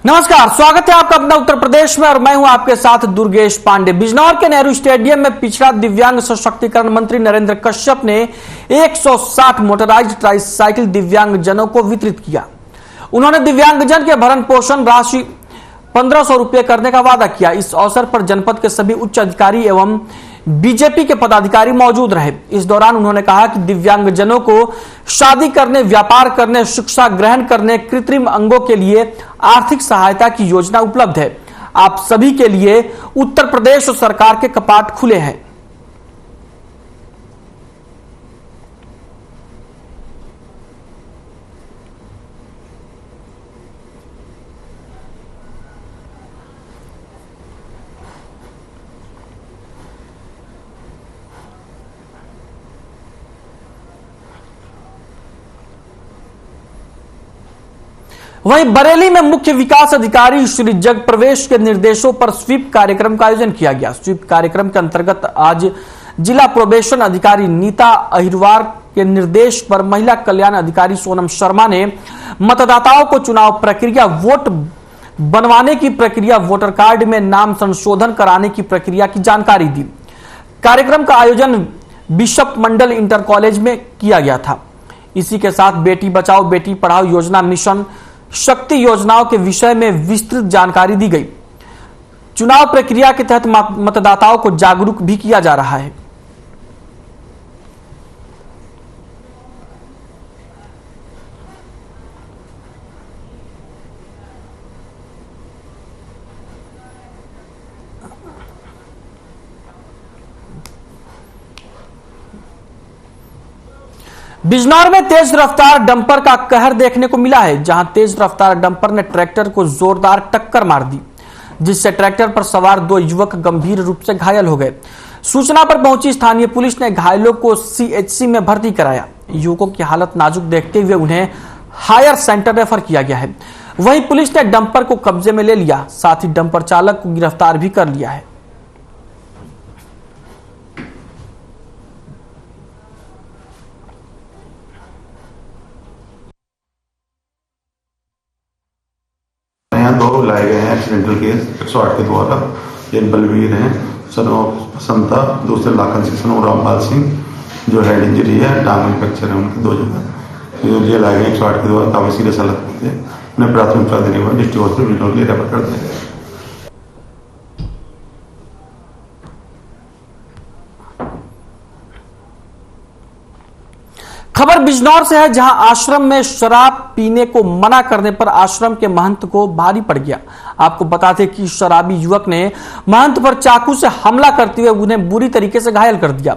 नमस्कार, स्वागत है आपका अपना उत्तर प्रदेश में और मैं हूं आपके साथ दुर्गेश पांडे। बिजनौर के नेहरू स्टेडियम में पिछड़ा दिव्यांग सशक्तिकरण मंत्री नरेंद्र कश्यप ने 160 मोटराइज्ड ट्राइसाइकिल दिव्यांगजनों को वितरित किया। उन्होंने दिव्यांगजन के भरण पोषण राशि 1500 रुपये करने का वादा किया। इस अवसर पर जनपद के सभी उच्च अधिकारी एवं बीजेपी के पदाधिकारी मौजूद रहे। इस दौरान उन्होंने कहा कि दिव्यांगजनों को शादी करने, व्यापार करने, शिक्षा ग्रहण करने, कृत्रिम अंगों के लिए आर्थिक सहायता की योजना उपलब्ध है। आप सभी के लिए उत्तर प्रदेश सरकार के कपाट खुले हैं। वहीं बरेली में मुख्य विकास अधिकारी श्री जगप्रवेश के निर्देशों पर स्वीप कार्यक्रम का आयोजन किया गया। स्वीप कार्यक्रम के अंतर्गत आज जिला प्रोबेशन अधिकारी नीता अहिरवार के निर्देश पर महिला कल्याण अधिकारी सोनम शर्मा ने मतदाताओं को चुनाव प्रक्रिया, वोट बनवाने की प्रक्रिया, वोटर कार्ड में नाम संशोधन कराने की प्रक्रिया की जानकारी दी। कार्यक्रम का आयोजन बिशप मंडल इंटर कॉलेज में किया गया था। इसी के साथ बेटी बचाओ बेटी पढ़ाओ योजना, मिशन शक्ति योजनाओं के विषय में विस्तृत जानकारी दी गई। चुनाव प्रक्रिया के तहत मतदाताओं को जागरूक भी किया जा रहा है। बिजनौर में तेज रफ्तार डंपर का कहर देखने को मिला है, जहां तेज रफ्तार डंपर ने ट्रैक्टर को जोरदार टक्कर मार दी, जिससे ट्रैक्टर पर सवार 2 युवक गंभीर रूप से घायल हो गए। सूचना पर पहुंची स्थानीय पुलिस ने घायलों को सीएचसी में भर्ती कराया। युवकों की हालत नाजुक देखते हुए उन्हें हायर सेंटर रेफर किया गया है। वहीं पुलिस ने डंपर को कब्जे में ले लिया, साथ ही डंपर चालक को गिरफ्तार भी कर लिया है। यहाँ 2 लाए गए हैं एक्सीडेंटल केस 108 के द्वारा। एक बलवीर हैं, सन ऑफ बसंता, दूसरे लाखन सिंह, सन ऑफ रामपाल सिंह, जो हेड इंजरी है, टांग में फ्रैक्चर है उनके 2 जगह। ये लाए गए 108 के द्वारा, काफी सीरियस हालत में थे। उन्हें प्राथमिक उपचार देने के बाद डिस्ट्रिक्ट हॉस्पिटल बिजनौर के लिए रेफर कर दिया गया। खबर बिजनौर से है, जहां आश्रम में शराब पीने को मना करने पर आश्रम के महंत को भारी पड़ गया। आपको बताते कि शराबी युवक ने महंत पर चाकू से हमला करते हुए उन्हें बुरी तरीके से घायल कर दिया।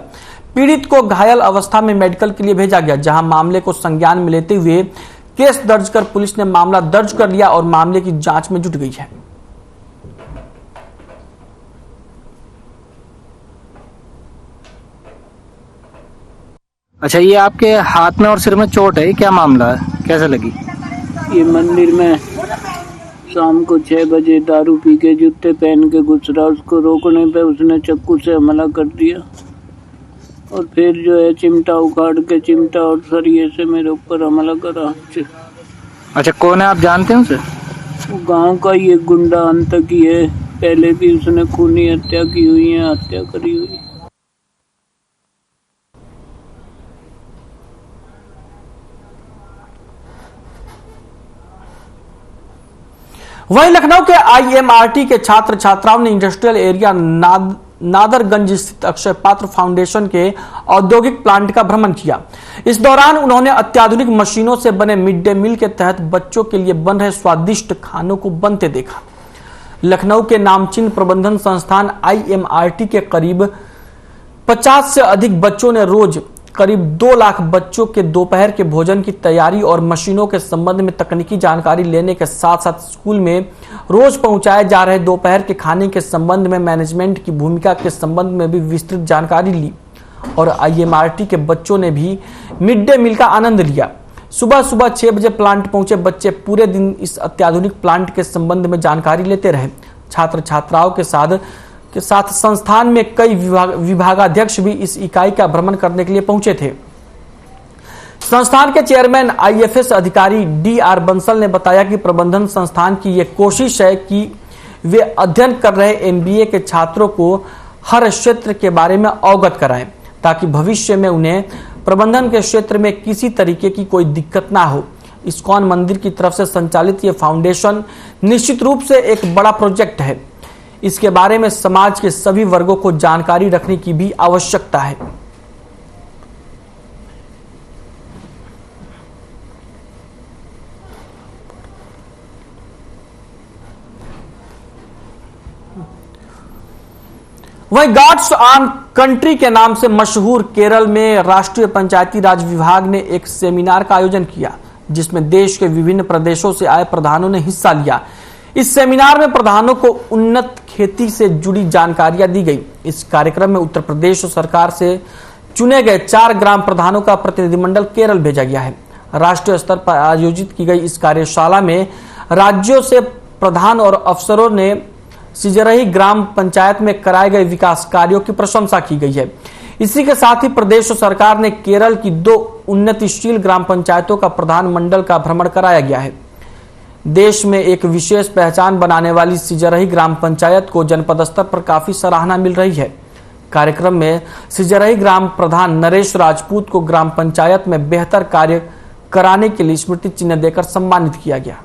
पीड़ित को घायल अवस्था में मेडिकल के लिए भेजा गया, जहां मामले को संज्ञान में लेते हुए केस दर्ज कर पुलिस ने मामला दर्ज कर लिया और मामले की जांच में जुट गई है। अच्छा, ये आपके हाथ में और सिर में चोट है, क्या मामला है, कैसे लगी? ये मंदिर में शाम को 6 बजे दारू पी के जूते पहन के गुजरा। उसको रोकने पे उसने चाकू से हमला कर दिया और फिर जो है चिमटा उखाड़ के चिमटा और सरिये से मेरे ऊपर हमला करा। अच्छा, कौन है, आप जानते हैं उसे? वो गांव का ही एक गुंडा आतंकी है, पहले भी उसने खूनी हत्या की हुई है, हत्या करी हुई। वहीं लखनऊ के आईएमआरटी के छात्र छात्राओं ने इंडस्ट्रियल एरिया नादरगंज स्थित अक्षय पात्र फाउंडेशन के औद्योगिक प्लांट का भ्रमण किया। इस दौरान उन्होंने अत्याधुनिक मशीनों से बने मिड डे मील के तहत बच्चों के लिए बन रहे स्वादिष्ट खानों को बनते देखा। लखनऊ के नामचीन प्रबंधन संस्थान आईएमआरटी के करीब 50 से अधिक बच्चों ने रोज करीब 2 लाख बच्चों के दोपहर के भोजन की तैयारी और मशीनों के संबंध में तकनीकी जानकारी लेने के साथ साथ स्कूल में रोज पहुंचाए जा रहे दोपहर के खाने के संबंध में मैनेजमेंट की भूमिका के संबंध में भी विस्तृत जानकारी ली और आईएमआरटी के बच्चों ने भी मिड डे मील का आनंद लिया। सुबह 6 बजे प्लांट पहुंचे बच्चे पूरे दिन इस अत्याधुनिक प्लांट के संबंध में जानकारी लेते रहे। छात्र छात्राओं के साथ संस्थान में कई विभागाध्यक्ष भी इस इकाई का भ्रमण करने के लिए पहुंचे थे। संस्थान के चेयरमैन आईएफएस अधिकारी डीआर बंसल ने बताया कि प्रबंधन संस्थान की यह कोशिश है कि वे अध्ययन कर रहे एमबीए के छात्रों को हर क्षेत्र के बारे में अवगत कराएं, ताकि भविष्य में उन्हें प्रबंधन के क्षेत्र में किसी तरीके की कोई दिक्कत ना हो। इस्कॉन मंदिर की तरफ से संचालित ये फाउंडेशन निश्चित रूप से एक बड़ा प्रोजेक्ट है। इसके बारे में समाज के सभी वर्गों को जानकारी रखने की भी आवश्यकता है। वहीं गार्ड्स ऑन कंट्री के नाम से मशहूर केरल में राष्ट्रीय पंचायती राज विभाग ने एक सेमिनार का आयोजन किया, जिसमें देश के विभिन्न प्रदेशों से आए प्रधानों ने हिस्सा लिया। इस सेमिनार में प्रधानों को उन्नत खेती से जुड़ी जानकारियां दी गई। इस कार्यक्रम में उत्तर प्रदेश सरकार से चुने गए 4 ग्राम प्रधानों का प्रतिनिधिमंडल केरल भेजा गया है। राष्ट्रीय स्तर पर आयोजित की गई इस कार्यशाला में राज्यों से प्रधान और अफसरों ने सिजरही ग्राम पंचायत में कराए गए विकास कार्यों की प्रशंसा की गई है। इसी के साथ ही प्रदेश सरकार ने केरल की 2 उन्नतिशील ग्राम पंचायतों का प्रधान मंडल का भ्रमण कराया गया है। देश में एक विशेष पहचान बनाने वाली सिजरही ग्राम पंचायत को जनपद स्तर पर काफी सराहना मिल रही है। कार्यक्रम में सिजरही ग्राम प्रधान नरेश राजपूत को ग्राम पंचायत में बेहतर कार्य कराने के लिए स्मृति चिन्ह देकर सम्मानित किया गया।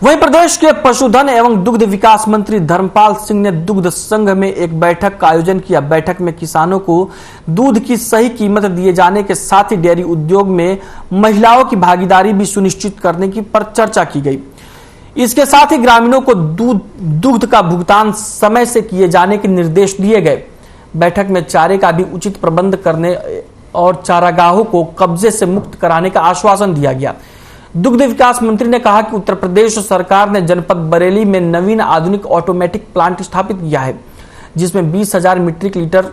वहीं प्रदेश के पशुधन एवं दुग्ध विकास मंत्री धर्मपाल सिंह ने दुग्ध संघ में एक बैठक का आयोजन किया। बैठक में किसानों को दूध की सही कीमत दिए जाने के साथ ही डेयरी उद्योग में महिलाओं की भागीदारी भी सुनिश्चित करने की पर चर्चा की गई। इसके साथ ही ग्रामीणों को दुग्ध का भुगतान समय से किए जाने के निर्देश दिए गए। बैठक में चारे का भी उचित प्रबंध करने और चारागाहों को कब्जे से मुक्त कराने का आश्वासन दिया गया। दुग्ध विकास मंत्री ने कहा कि उत्तर प्रदेश सरकार ने जनपद बरेली में नवीन आधुनिक ऑटोमेटिक प्लांट स्थापित किया है, जिसमें 20,000 मीट्रिक लीटर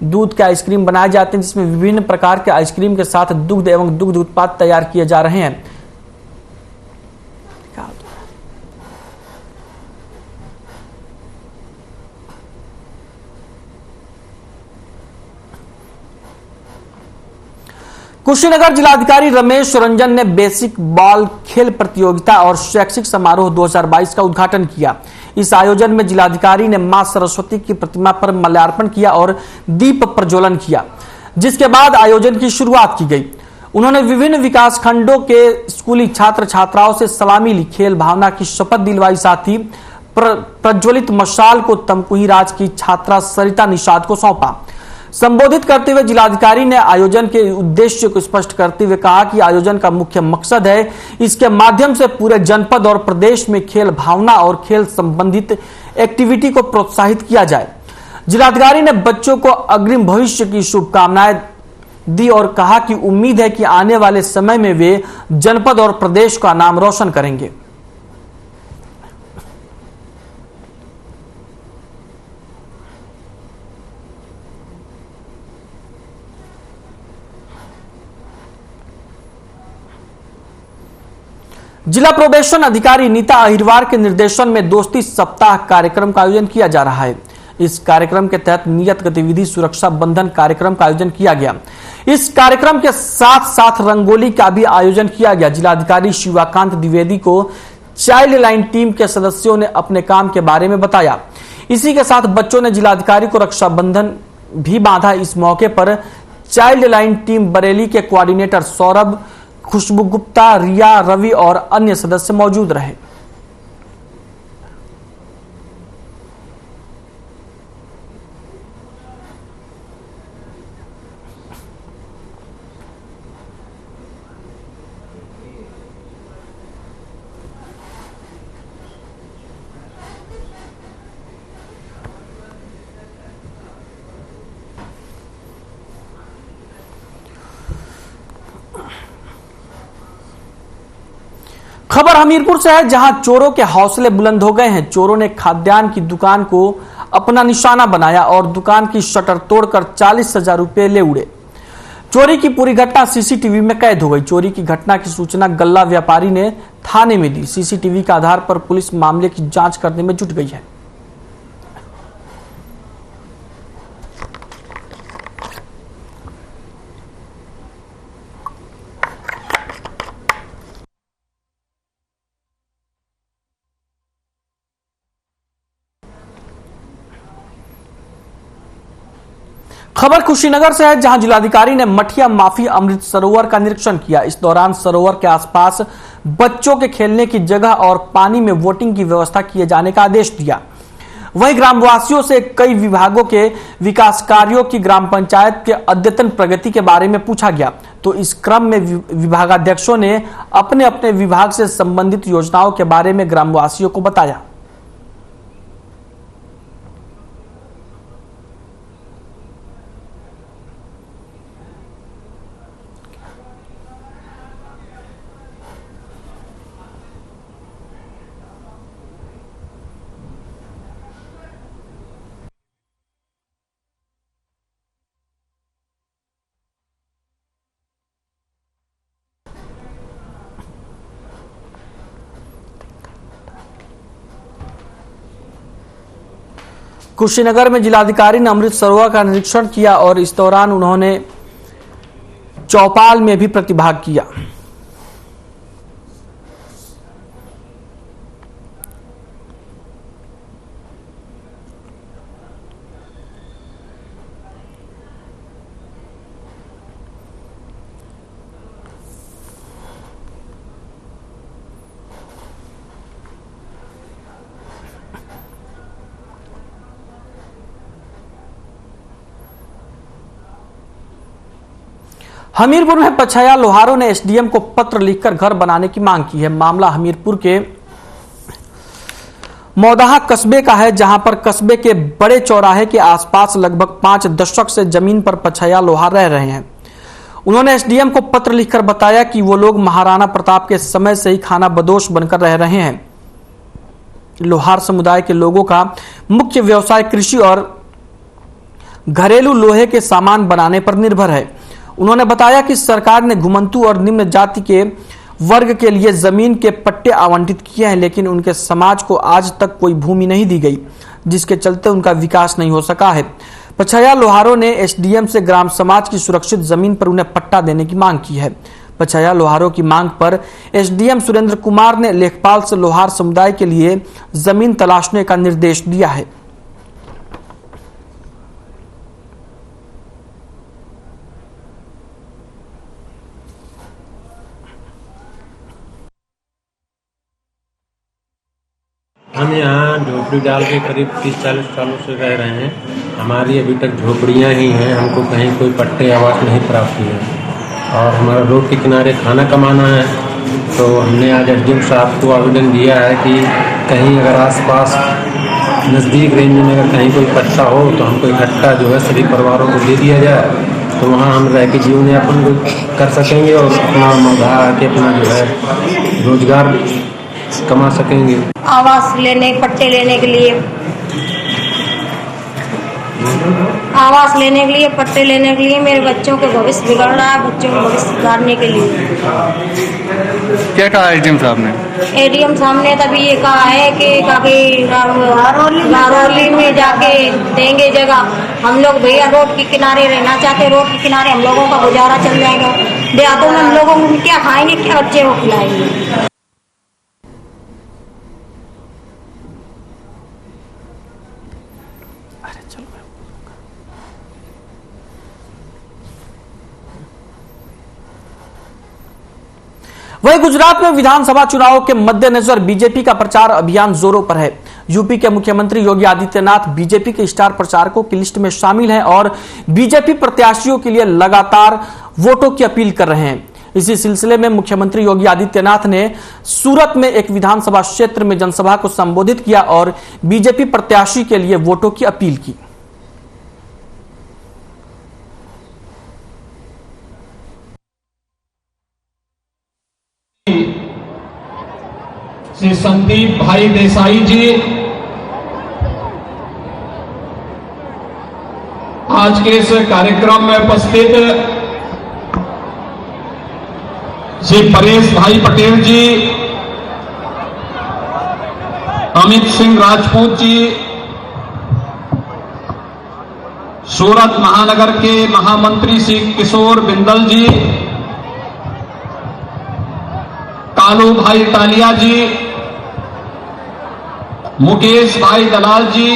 दूध के आइसक्रीम बनाए जाते हैं, जिसमें विभिन्न प्रकार के आइसक्रीम के साथ दुग्ध एवं दुग्ध उत्पाद तैयार किए जा रहे हैं। कुशीनगर जिलाधिकारी रमेश रंजन ने बेसिक बॉल खेल प्रतियोगिता और शैक्षिक समारोह 2022 का उद्घाटन किया। इस आयोजन में जिलाधिकारी ने मां सरस्वती की प्रतिमा पर माल्यार्पण किया और दीप प्रज्वलन किया, जिसके बाद आयोजन की शुरुआत की गई। उन्होंने विभिन्न विकास खंडों के स्कूली छात्र छात्राओं से सलामी ली, खेल भावना की शपथ दिलवाई, साथ ही प्रज्वलित मशाल को तमकुही राज की छात्रा सरिता निषाद को सौंपा। संबोधित करते हुए जिलाधिकारी ने आयोजन के उद्देश्य को स्पष्ट करते हुए कहा कि आयोजन का मुख्य मकसद है इसके माध्यम से पूरे जनपद और प्रदेश में खेल भावना और खेल संबंधित एक्टिविटी को प्रोत्साहित किया जाए। जिलाधिकारी ने बच्चों को अग्रिम भविष्य की शुभकामनाएं दी और कहा कि उम्मीद है कि आने वाले समय में वे जनपद और प्रदेश का नाम रोशन करेंगे। जिला प्रोबेशन अधिकारी नीता अहिरवार के निर्देशन में दोस्ती सप्ताह कार्यक्रम का आयोजन किया जा रहा है। इस कार्यक्रम के तहत नियत गतिविधि सुरक्षा बंधन कार्यक्रम का आयोजन किया गया। इस कार्यक्रम के साथ साथ रंगोली का भी आयोजन किया गया। जिलाधिकारी शिवाकांत द्विवेदी को चाइल्ड लाइन टीम के सदस्यों ने अपने काम के बारे में बताया। इसी के साथ बच्चों ने जिलाधिकारी को रक्षाबंधन भी बांधा। इस मौके पर चाइल्ड लाइन टीम बरेली के कोऑर्डिनेटर सौरभ, खुशबू गुप्ता, रिया, रवि और अन्य सदस्य मौजूद रहे। खबर हमीरपुर से है, जहां चोरों के हौसले बुलंद हो गए हैं। चोरों ने खाद्यान्न की दुकान को अपना निशाना बनाया और दुकान की शटर तोड़कर 40,000 रुपए ले उड़े। चोरी की पूरी घटना सीसीटीवी में कैद हो गई। चोरी की घटना की सूचना गल्ला व्यापारी ने थाने में दी। सीसीटीवी के आधार पर पुलिस मामले की जांच करने में जुट गई है। खबर कुशीनगर से है, जहां जिलाधिकारी ने मठिया माफी अमृत सरोवर का निरीक्षण किया। इस दौरान सरोवर के आसपास बच्चों के खेलने की जगह और पानी में वोटिंग की व्यवस्था किए जाने का आदेश दिया। वहीं ग्रामवासियों से कई विभागों के विकास कार्यों की ग्राम पंचायत के अद्यतन प्रगति के बारे में पूछा गया, तो इस क्रम में विभागाध्यक्षों ने अपने अपने विभाग से संबंधित योजनाओं के बारे में ग्रामवासियों को बताया। कुशीनगर में जिलाधिकारी ने अमृत सरोवर का निरीक्षण किया और इस दौरान उन्होंने चौपाल में भी प्रतिभाग किया। हमीरपुर में पछया लोहारों ने एसडीएम को पत्र लिखकर घर बनाने की मांग की है। मामला हमीरपुर के मौदाहा कस्बे का है, जहां पर कस्बे के बड़े चौराहे के आसपास लगभग 5 दशक से जमीन पर पछया लोहार रह रहे हैं। उन्होंने एसडीएम को पत्र लिखकर बताया कि वो लोग महाराणा प्रताप के समय से ही खाना बदोश बनकर रह रहे हैं। लोहार समुदाय के लोगों का मुख्य व्यवसाय कृषि और घरेलू लोहे के सामान बनाने पर निर्भर है। उन्होंने बताया कि सरकार ने घुमंतु और निम्न जाति के वर्ग के लिए जमीन के पट्टे आवंटित किए हैं, लेकिन उनके समाज को आज तक कोई भूमि नहीं दी गई, जिसके चलते उनका विकास नहीं हो सका है। पछया लोहारों ने एसडीएम से ग्राम समाज की सुरक्षित जमीन पर उन्हें पट्टा देने की मांग की है। पछया लोहारों की मांग पर एसडीएम सुरेंद्र कुमार ने लेखपाल से लोहार समुदाय के लिए जमीन तलाशने का निर्देश दिया है। हम यहाँ झोपड़ी डाल के करीब 30-40 सालों से रह रहे हैं। हमारी अभी तक झोपड़ियाँ ही हैं, हमको कहीं कोई पट्टे आवास नहीं प्राप्त हुए और हमारा रोड के किनारे खाना कमाना है। तो हमने आज एसडीएम साहब को आवेदन दिया है कि कहीं अगर आसपास नज़दीक रेंज में अगर कहीं कोई पट्टा हो तो हमको इकट्ठा जो है सभी परिवारों को दे दिया जाए, तो वहाँ हम रह के जीवन यापन कर सकेंगे और अपना मौधा के अपना जो है रोजगार कमा सकेंगे। आवास लेने पट्टे लेने के लिए पट्टे लेने के लिए मेरे बच्चों के भविष्य बिगड़ रहा है, बच्चों के भविष्य सुधारने के लिए। क्या कहा एडीएम साहब ने? एडीएम साहब ने तभी ये कहा है कि गारोली में जाके देंगे जगह। हम लोग भैया रोड के किनारे रहना चाहते, रोड के किनारे हम लोगों का गुजारा चल जाएगा। देहातों में हम लोगों को क्या खाएंगे, क्या बच्चे को खिलाएंगे। वहीं गुजरात में विधानसभा चुनाव के मद्देनजर बीजेपी का प्रचार अभियान जोरों पर है। यूपी के मुख्यमंत्री योगी आदित्यनाथ बीजेपी के स्टार प्रचारकों की लिस्ट में शामिल हैं और बीजेपी प्रत्याशियों के लिए लगातार वोटों की अपील कर रहे हैं। इसी सिलसिले में मुख्यमंत्री योगी आदित्यनाथ ने सूरत में एक विधानसभा क्षेत्र में जनसभा को संबोधित किया और बीजेपी प्रत्याशी के लिए वोटों की अपील की। श्री संदीप भाई देसाई जी आज के इस कार्यक्रम में उपस्थित श्री परेश भाई पटेल जी, अमित सिंह राजपूत जी, सूरत महानगर के महामंत्री श्री किशोर बिंदल जी, कालू भाई टालिया जी, मुकेश भाई दलाल जी,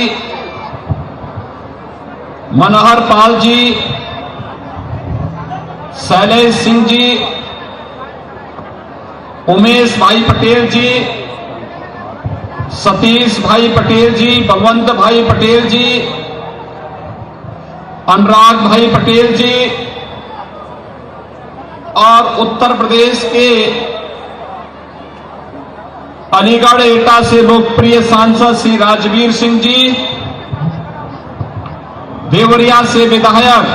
मनोहर पाल जी, शैलेश सिंह जी, उमेश भाई पटेल जी, सतीश भाई पटेल जी, बलवंत भाई पटेल जी, अनुराग भाई पटेल जी और उत्तर प्रदेश के अलीगढ़ एटा से लोकप्रिय सांसद श्री राजवीर सिंह जी, देवरिया से विधायक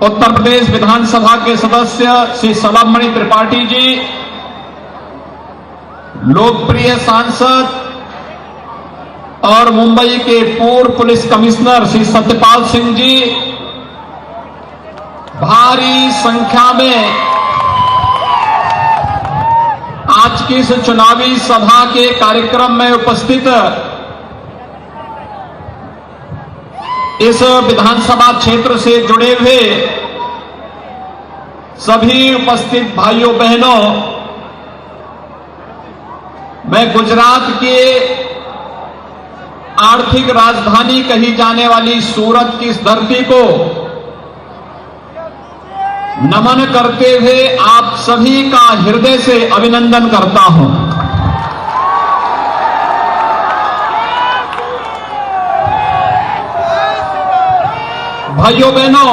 उत्तर प्रदेश विधानसभा के सदस्य श्री सलभमणि त्रिपाठी जी, लोकप्रिय सांसद और मुंबई के पूर्व पुलिस कमिश्नर श्री सत्यपाल सिंह जी, भारी संख्या में आज की इस चुनावी सभा के कार्यक्रम में उपस्थित इस विधानसभा क्षेत्र से जुड़े हुए सभी उपस्थित भाइयों बहनों, मैं गुजरात के आर्थिक राजधानी कही जाने वाली सूरत की इस धरती को नमन करते हुए आप सभी का हृदय से अभिनंदन करता हूं। भाइयों बहनों,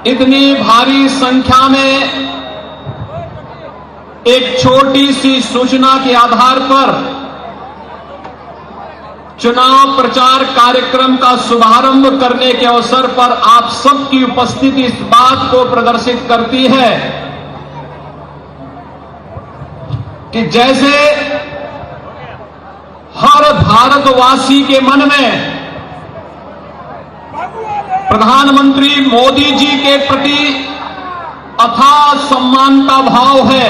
इतनी भारी संख्या में एक छोटी सी सूचना के आधार पर चुनाव प्रचार कार्यक्रम का शुभारंभ करने के अवसर पर आप सबकी उपस्थिति इस बात को प्रदर्शित करती है कि जैसे हर भारतवासी के मन में प्रधानमंत्री मोदी जी के प्रति अथाह सम्मान का भाव है,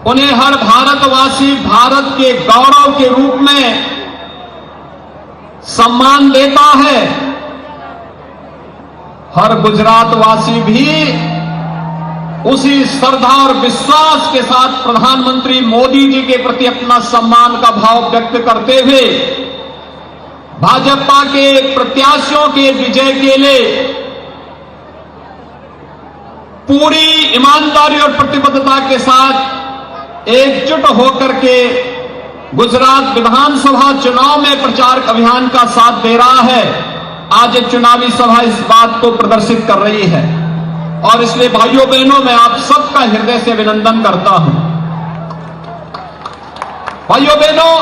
उन्हें हर भारतवासी भारत के गौरव के रूप में सम्मान देता है, हर गुजरातवासी भी उसी श्रद्धा और विश्वास के साथ प्रधानमंत्री मोदी जी के प्रति अपना सम्मान का भाव व्यक्त करते हुए भाजपा के प्रत्याशियों के विजय के लिए पूरी ईमानदारी और प्रतिबद्धता के साथ एकजुट होकर के गुजरात विधानसभा चुनाव में प्रचार अभियान का साथ दे रहा है। आज एक चुनावी सभा इस बात को प्रदर्शित कर रही है और इसलिए भाइयों बहनों, मैं आप सबका हृदय से अभिनंदन करता हूं। भाइयों बहनों,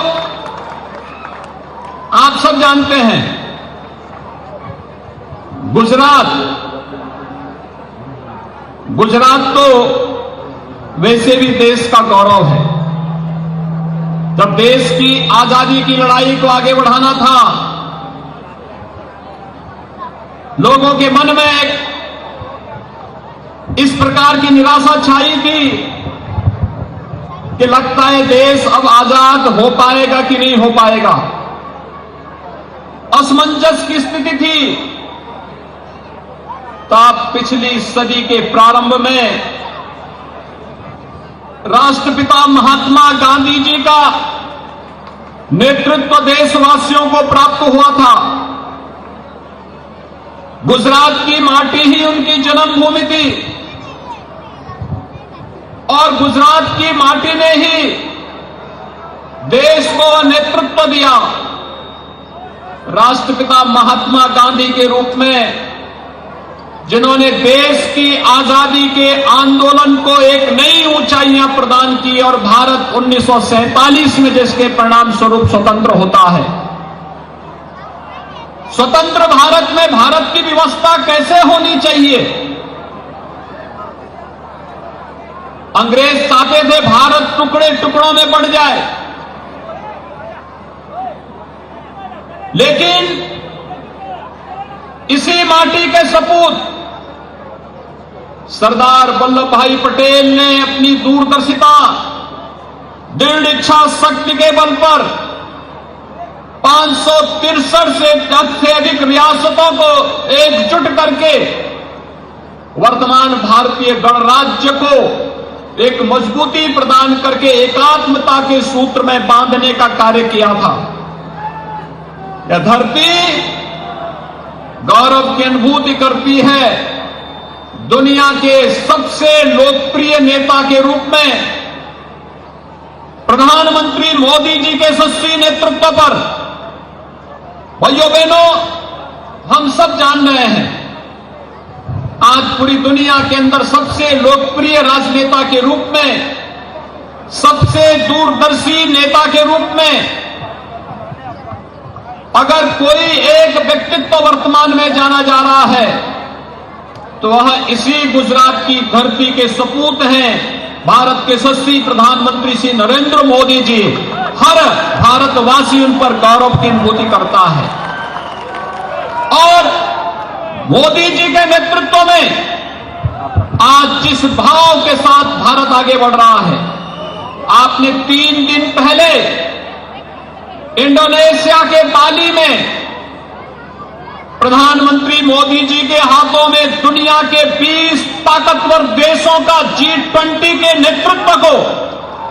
आप सब जानते हैं गुजरात तो वैसे भी देश का गौरव है। जब देश की आजादी की लड़ाई को आगे बढ़ाना था, लोगों के मन में इस प्रकार की निराशा छाई थी कि लगता है देश अब आजाद हो पाएगा कि नहीं हो पाएगा। असमंजस की स्थिति थी। तब पिछली सदी के प्रारंभ में राष्ट्रपिता महात्मा गांधी जी का नेतृत्व देशवासियों को प्राप्त हुआ था। गुजरात की माटी ही उनकी जन्मभूमि थी और गुजरात की माटी ने ही देश को नेतृत्व दिया। राष्ट्रपिता महात्मा गांधी के रूप में जिन्होंने देश की आजादी के आंदोलन को एक नई ऊंचाइयां प्रदान की और भारत 1947 में जिसके परिणाम स्वरूप स्वतंत्र होता है। स्वतंत्र भारत में भारत की व्यवस्था कैसे होनी चाहिए? अंग्रेज चाहते थे भारत टुकड़े टुकड़ों में बढ़ जाए, लेकिन इसी माटी के सपूत सरदार वल्लभ भाई पटेल ने अपनी दूरदर्शिता, दृढ़ इच्छा शक्ति के बल पर 563 से अधिक रियासतों को एकजुट करके वर्तमान भारतीय गणराज्य को एक मजबूती प्रदान करके एकात्मता के सूत्र में बांधने का कार्य किया था। यह धरती गौरव की अनुभूति करती है। दुनिया के सबसे लोकप्रिय नेता के रूप में प्रधानमंत्री मोदी जी के यशस्वी नेतृत्व पर, भाइयों बहनों, हम सब जान रहे हैं, आज पूरी दुनिया के अंदर सबसे लोकप्रिय राजनेता के रूप में, सबसे दूरदर्शी नेता के रूप में अगर कोई एक व्यक्तित्व वर्तमान में जाना जा रहा है तो वह इसी गुजरात की धरती के सपूत हैं, भारत के यशस्वी प्रधानमंत्री श्री नरेंद्र मोदी जी। हर भारतवासी उन पर गौरव की अनुभूति करता है और मोदी जी के नेतृत्व में आज जिस भाव के साथ भारत आगे बढ़ रहा है, आपने 3 दिन पहले इंडोनेशिया के बाली में प्रधानमंत्री मोदी जी के हाथों में दुनिया के 20 ताकतवर देशों का G20 के नेतृत्व को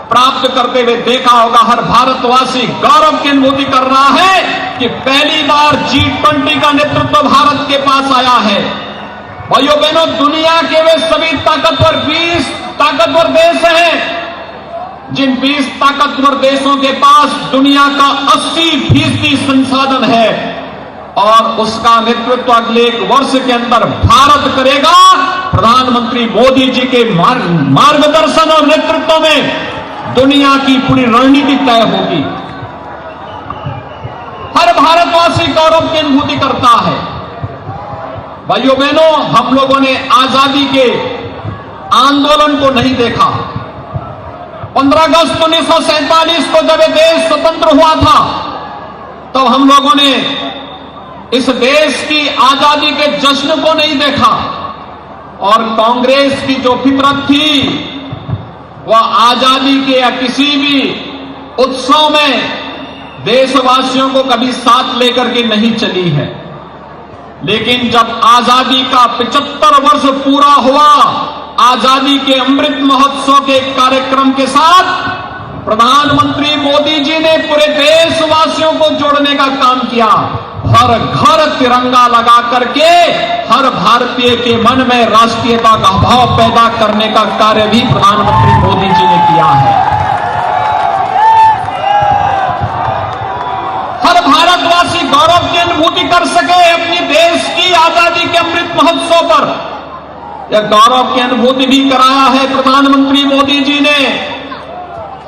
प्राप्त करते हुए देखा होगा। हर भारतवासी गौरव की अनुभूति कर रहा है कि पहली बार G20 का नेतृत्व भारत के पास आया है। भाइयों बहनों, दुनिया के वे सभी ताकतवर 20 ताकतवर देश हैं जिन 20 ताकतवर देशों के पास दुनिया का 80% संसाधन है और उसका नेतृत्व अगले 1 वर्ष के अंदर भारत करेगा। प्रधानमंत्री मोदी जी के मार्गदर्शन और नेतृत्व में दुनिया की पूरी रणनीति तय होगी। हर भारतवासी गौरव की अनुभूति करता है। भाइयों बहनों, हम लोगों ने आजादी के आंदोलन को नहीं देखा। 15 अगस्त 1947 को जब यह देश स्वतंत्र हुआ था तब हम लोगों ने इस देश की आजादी के जश्न को नहीं देखा और कांग्रेस की जो फितरत थी वह आजादी के या किसी भी उत्सव में देशवासियों को कभी साथ लेकर के नहीं चली है। लेकिन जब आजादी का 75 वर्ष पूरा हुआ, आजादी के अमृत महोत्सव के कार्यक्रम के साथ प्रधानमंत्री मोदी जी ने पूरे देशवासियों को जोड़ने का काम किया। हर घर तिरंगा लगा करके हर भारतीय के मन में राष्ट्रीयता का भाव पैदा करने का कार्य भी प्रधानमंत्री मोदी जी ने किया है। हर भारतवासी गौरव की अनुभूति कर सके अपनी देश की आजादी के अमृत महोत्सव पर। यह गौरव की अनुभूति भी कराया है प्रधानमंत्री मोदी जी ने।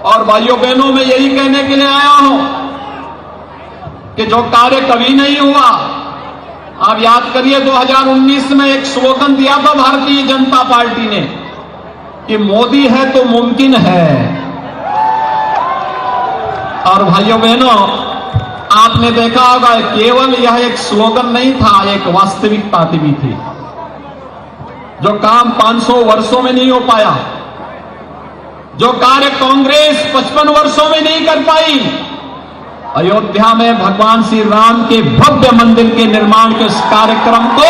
और भाइयों बहनों, मैं यही कहने के लिए आया हूं कि जो कार्य कभी नहीं हुआ, आप याद करिए 2019 में एक स्लोगन दिया था भारतीय जनता पार्टी ने कि मोदी है तो मुमकिन है। और भाइयों बहनों, आपने देखा होगा केवल यह एक स्लोगन नहीं था, एक वास्तविकता भी थी। जो काम 500 वर्षों में नहीं हो पाया, जो कार्य कांग्रेस 55 वर्षों में नहीं कर पाई, अयोध्या में भगवान श्री राम के भव्य मंदिर के निर्माण के उस कार्यक्रम को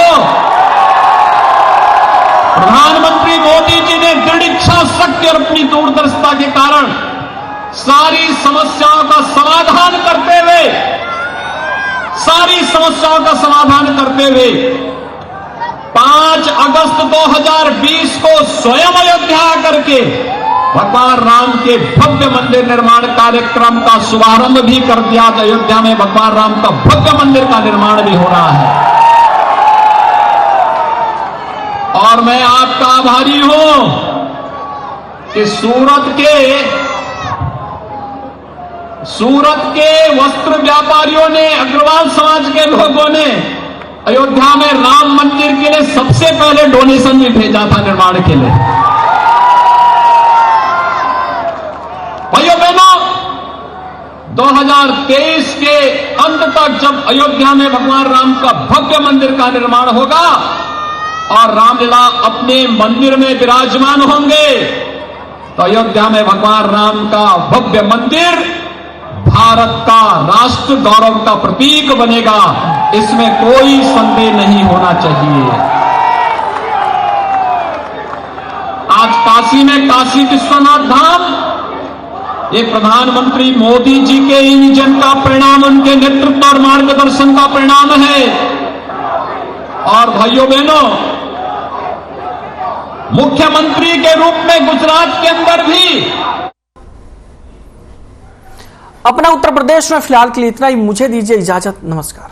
प्रधानमंत्री मोदी जी ने दृढ़ इच्छा शक्ति और अपनी दूरदर्शिता के कारण सारी समस्याओं का समाधान करते हुए 5 अगस्त 2020 को स्वयं अयोध्या करके भगवान राम के भव्य मंदिर निर्माण कार्यक्रम का शुभारंभ भी कर दिया। अयोध्या में भगवान राम का भव्य मंदिर का निर्माण भी हो रहा है और मैं आपका आभारी हूं कि सूरत के वस्त्र व्यापारियों ने, अग्रवाल समाज के लोगों ने अयोध्या में राम मंदिर के लिए सबसे पहले डोनेशन भी भेजा था निर्माण के लिए। भाइयों बहनों, 2023 के अंत तक जब अयोध्या में भगवान राम का भव्य मंदिर का निर्माण होगा और रामलला अपने मंदिर में विराजमान होंगे तो अयोध्या में भगवान राम का भव्य मंदिर भारत का राष्ट्र गौरव का प्रतीक बनेगा, इसमें कोई संदेह नहीं होना चाहिए। आज काशी में काशी विश्वनाथ धाम ये प्रधानमंत्री मोदी जी के ही विजन का परिणाम, उनके नेतृत्व और मार्गदर्शन का परिणाम है। और भाइयों बहनों, मुख्यमंत्री के रूप में गुजरात के अंदर भी अपना उत्तर प्रदेश में फिलहाल के लिए इतना ही। मुझे दीजिए इजाजत, नमस्कार।